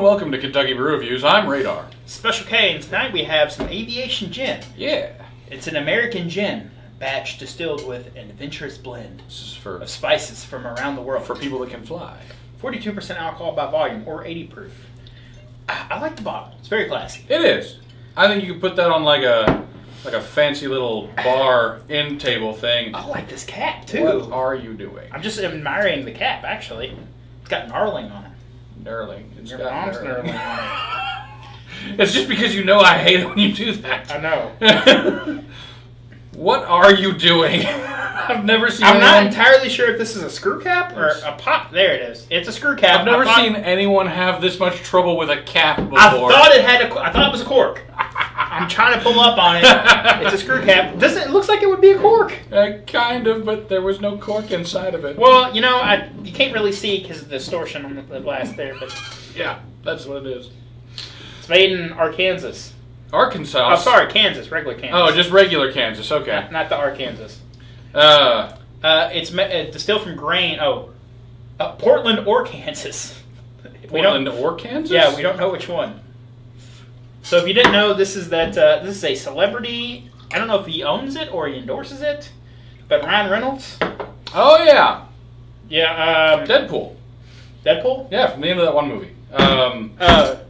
welcome to Kentucky Brew Reviews. I'm Radar. Special K, and tonight we have some Aviation gin. Yeah. It's an American gin, batch distilled with an adventurous blend This is for of spices from around the world. for people that can fly. 42% alcohol by volume, or 80 proof. I like the bottle. It's very classy. It is. I think you could put that on like a fancy little bar end table thing. I like this cap, too. What are you doing? I'm just admiring the cap, actually. It's got knurling on it. Knurling. It's Your got mom's knurling. knurling on it. It's just because you know I hate it when you do that. I know. What are you doing? I've never seen I'm not anyone... entirely sure if this is a screw cap or a pop. There it is. It's a screw cap. I've never seen anyone have this much trouble with a cap before. I thought it was a cork. I'm trying to pull up on it. It's a screw cap. It looks like it would be a cork. Kind of, but there was no cork inside of it. Well, you know, you can't really see because of the distortion on the glass there, but Yeah, that's what it is. it's made in Arkansas. Arkansas. Oh, sorry, Kansas, regular Kansas. Oh, just regular Kansas. Okay. Not the Arkansas. It's distilled from grain. Portland or Kansas. Portland or Kansas? Yeah, we don't know which one. So if you didn't know, this is a celebrity. I don't know if he owns it or he endorses it, but Ryan Reynolds. Oh yeah. Yeah. Deadpool. Deadpool. Yeah, from the end of that one movie.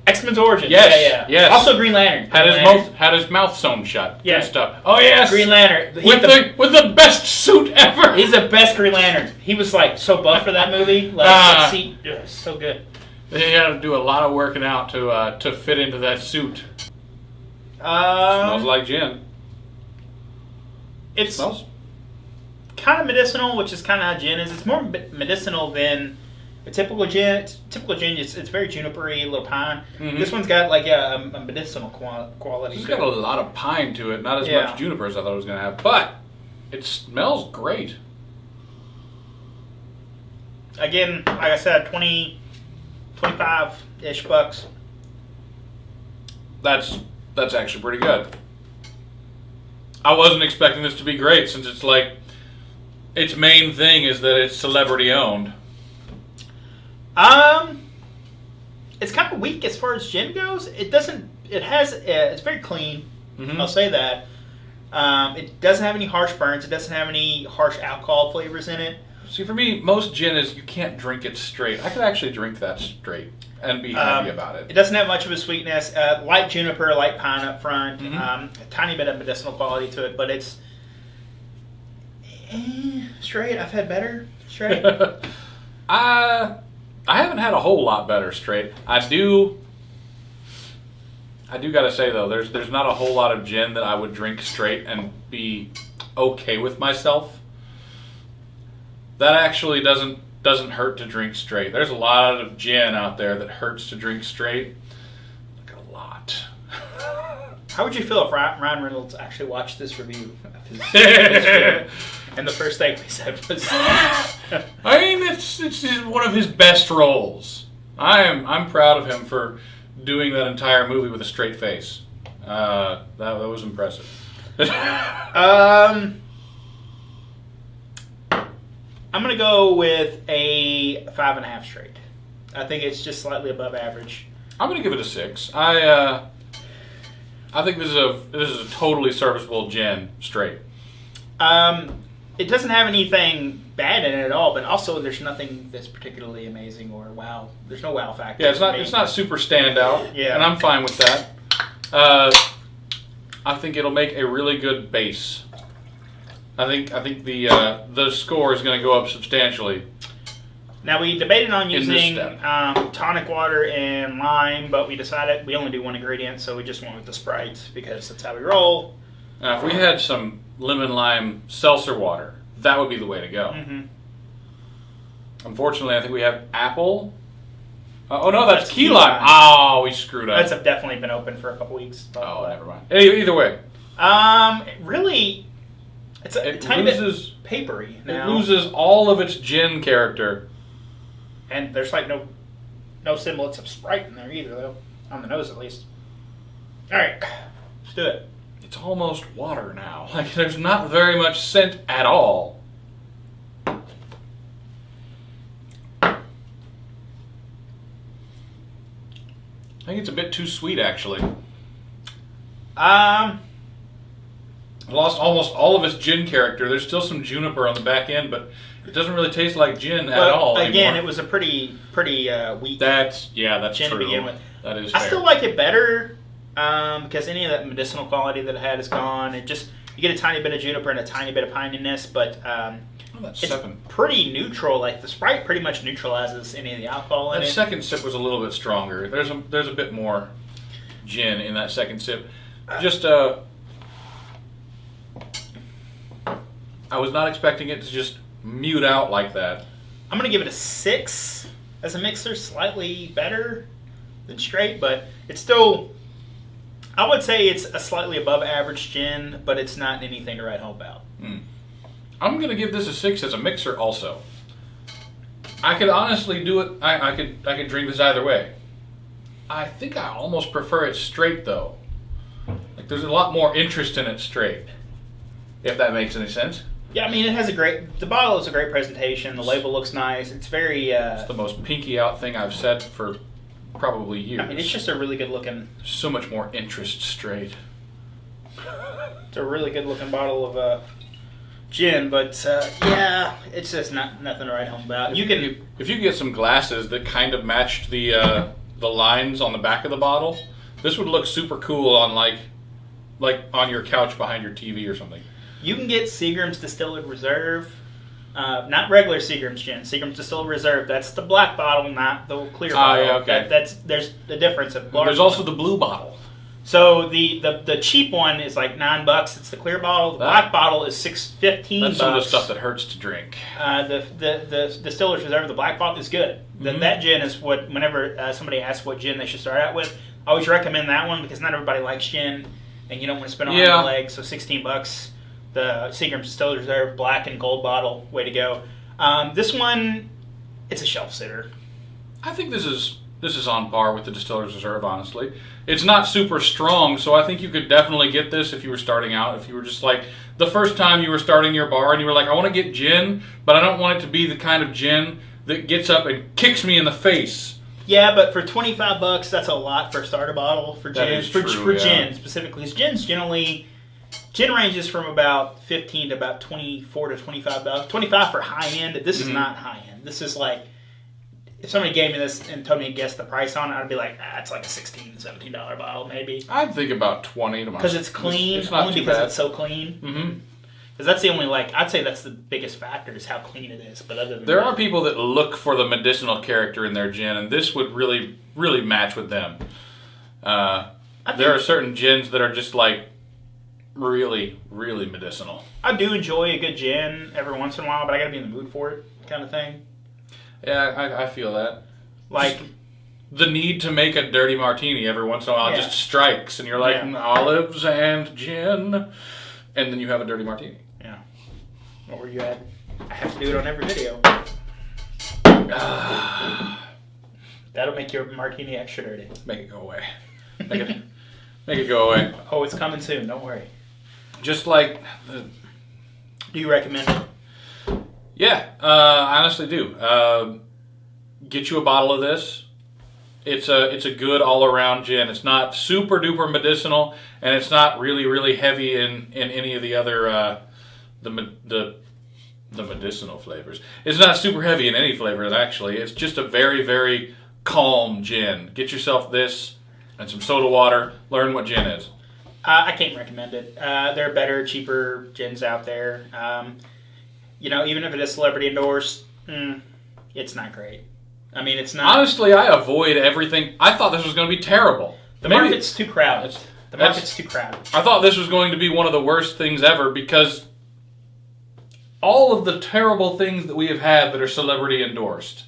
X-Men's Origins. Yes, Yeah. yes. Also Green Lantern. Had his mouth sewn shut. Yeah. Good stuff. Oh yes. Green Lantern. With the best suit ever. He's the best Green Lantern. He was like so buff for that movie. So good. They had to do a lot of working out to fit into that suit. Smells like gin. It Smells kind of medicinal, which is kind of how gin is. It's more medicinal than a typical gin. It's very junipery, a little pine. Mm-hmm. This one's got like a medicinal quality. It's got a lot of pine to it, not as much juniper as I thought it was going to have, but it smells great. Again, like I said, 25-ish bucks. That's actually pretty good. I wasn't expecting this to be great since it's like its main thing is that it's celebrity owned. It's kind of weak as far as gin goes. It's very clean. Mm-hmm. I'll say that. It doesn't have any harsh burns. It doesn't have any harsh alcohol flavors in it. See, for me, most gin is you can't drink it straight. I could actually drink that straight and be happy about it. It doesn't have much of a sweetness. Light juniper, light pine up front. Mm-hmm. A tiny bit of medicinal quality to it, but it's straight. I've had better straight. I haven't had a whole lot better straight. I do gotta say though, there's not a whole lot of gin that I would drink straight and be okay with myself. That actually doesn't hurt to drink straight. There's a lot of gin out there that hurts to drink straight. Like a lot. How would you feel if Ryan Reynolds actually watched this review of his gin, and the first thing we said was, I mean, it's one of his best roles. I'm proud of him for doing that entire movie with a straight face. That was impressive. I'm going to go with a 5.5 straight. I think it's just slightly above average. I'm going to give it a 6. I think this is a totally serviceable gin straight. It doesn't have anything bad in it at all, but also there's nothing that's particularly amazing or wow. There's no wow factor. Yeah, it's not super standout. Yeah, and I'm fine with that. I think it'll make a really good base. I think the score is going to go up substantially. Now we debated on using tonic water and lime, but we decided we only do one ingredient, so we just went with the Sprite because that's how we roll. Now, if we had some lemon lime seltzer water, that would be the way to go. Mm-hmm. Unfortunately, I think we have apple. Oh no, that's key lime. Oh, we screwed up. That's definitely been open for a couple weeks. Oh, never mind. Either way, really. It's a tiny bit papery now. It loses all of its gin character. And there's like no semblance of Sprite in there either, though. On the nose, at least. All right, let's do it. It's almost water now. Like, there's not very much scent at all. think it's a bit too sweet, actually. Um, Lost almost all of its gin character. There's still some juniper on the back end, but it doesn't really taste like gin at all again, anymore. it was a pretty weak That's gin true. to begin with. That is fair. I still like it better because any of that medicinal quality that it had is gone. You get a tiny bit of juniper and a tiny bit of pininess, but that's it's 7. pretty neutral. Like the Sprite pretty much neutralizes any of the alcohol in That it. second sip was a little bit stronger. There's a bit more gin in that second sip. Just I was not expecting it to just mute out like that. I'm gonna give it a 6 as a mixer, slightly better than straight, but it's still. I would say it's a slightly above average gin, but it's not anything to write home about. I'm gonna give this a 6 as a mixer also. I could honestly do it. I could drink this either way. I think I almost prefer it straight though. Like there's a lot more interest in it straight. If that makes any sense. Yeah, I mean it has the bottle is a great presentation. The label looks nice. It's very. It's the most pinky out thing I've said for probably years. I mean it's just a really good looking. So much more interest straight. It's a really good looking bottle of gin, but yeah, it's just nothing to write home about. If you get some glasses that kind of matched the lines on the back of the bottle, this would look super cool on like on your couch behind your TV or something. You can get Seagram's Distilled Reserve, not regular Seagram's gin. Seagram's Distilled Reserve. That's the black bottle, not the clear bottle. Yeah, okay. There's the difference. There's also the blue bottle. So the cheap one is like $9. It's the clear bottle. The black bottle is $15. That's some of the stuff that hurts to drink. The Distiller's Reserve, the black bottle is good. That gin is what whenever somebody asks what gin they should start out with, I always recommend that one because not everybody likes gin, and you don't want to spend on your legs. So $16. The Seagram's Distiller's Reserve black and gold bottle, way to go. This one, it's a shelf sitter. I think this is on par with the Distiller's Reserve, honestly. It's not super strong, so I think you could definitely get this if you were starting out. If you were just like, the first time you were starting your bar and you were like, I want to get gin, but I don't want it to be the kind of gin that gets up and kicks me in the face. Yeah, but for $25, that's a lot for a starter bottle for gin. That is true, for gin specifically. Gin ranges from about $15 to about $24 to $25. $25 for high end. This is not high end. This is like, if somebody gave me this and told me to guess the price on it, I'd be like, it's like a $16, $17 bottle maybe. I'd think about 20 to because it's clean. It's not only too because bad. it's so clean. Mm-hmm. Because that's the only I'd say that's the biggest factor is how clean it is. But other than there are people that look for the medicinal character in their gin, and this would really, really match with them. There are certain gins that are just like really, really medicinal. I do enjoy a good gin every once in a while, but I got to be in the mood for it, kind of thing. Yeah, I feel that. Like just the need to make a dirty martini every once in a while just strikes, and you're like olives and gin, and then you have a dirty martini. Yeah. What were you at? I have to do it on every video. That'll make your martini extra dirty. Make it go away. Make it go away. Oh, it's coming soon. Don't worry. Just like. Do you recommend it? Yeah, I honestly do. Get you a bottle of this. It's a good all around gin. It's not super duper medicinal, and it's not really really heavy in any of the other the medicinal flavors. It's not super heavy in any flavors actually. It's just a very very calm gin. Get yourself this and some soda water. Learn what gin is. I can't recommend it. There are better, cheaper gins out there. Even if it is celebrity endorsed, it's not great. I mean, it's not. Honestly, I avoid everything. I thought this was going to be terrible. The market's too crowded. I thought this was going to be one of the worst things ever because all of the terrible things that we have had that are celebrity endorsed.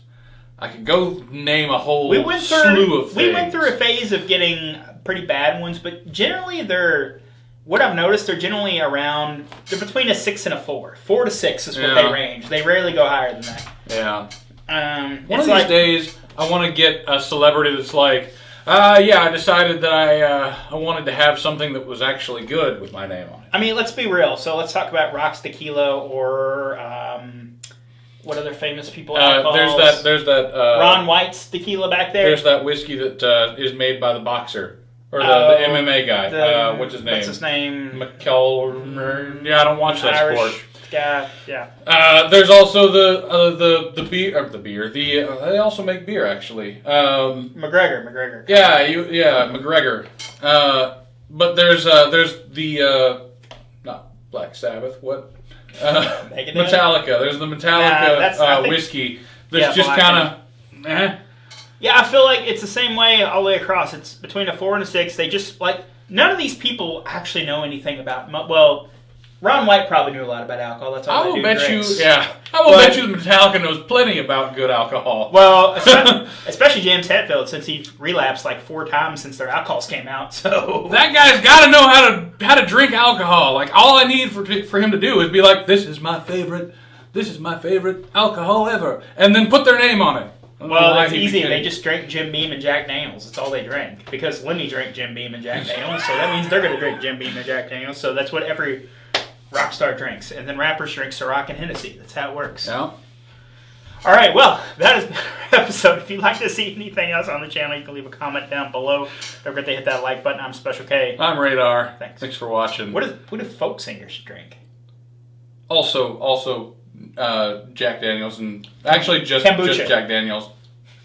I could go name a whole slew of things. We went through a phase of getting pretty bad ones, but generally what I've noticed, they're generally around, they're between a 6 and a 4. 4 to 6 is what they range. They rarely go higher than that. Yeah. One of these days, I want to get a celebrity that's like, I decided that I wanted to have something that was actually good with my name on it. I mean, let's be real. So let's talk about Rocks Tequila or what other famous people? There's that. Ron White's tequila back there. There's that whiskey that is made by the boxer or the MMA guy. What's his name? What's his name? McKell. Yeah, I don't watch that Irish sport. Guy. Yeah. There's also the beer. They also make beer actually. McGregor. Yeah, McGregor. But there's the not Black Sabbath. What? Metallica. There's the Metallica whiskey. That's just kind of. Yeah, I feel like it's the same way all the way across. It's between a 4 and a 6. They just none of these people actually know anything about. Well, Ron White probably knew a lot about alcohol. That's all. I will bet you. Yeah, I will bet you Metallica knows plenty about good alcohol. Well, especially James Hetfield, since he relapsed 4 times since their alcohols came out. So that guy's got to know how to drink alcohol. All I need for him to do is be like, this is my favorite alcohol ever, and then put their name on it. Well, that's easy. They just drink Jim Beam and Jack Daniels. That's all they drink. Because Lemmy drank Jim Beam and Jack Daniels, so that means they're going to drink Jim Beam and Jack Daniels. So that's what every rock star drinks. And then rappers drink Ciroc and Hennessy. That's how it works. Yeah. All right, well, that is our episode. If you'd like to see anything else on the channel, you can leave a comment down below. Don't forget to hit that like button. I'm Special K. I'm Radar. Thanks for watching. What do folk singers drink? Also, Jack Daniels and actually just Kombucha. Jack Daniels.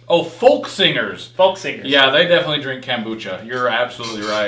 Oh, folk singers. Folk singers. Yeah, they definitely drink kombucha. You're absolutely right.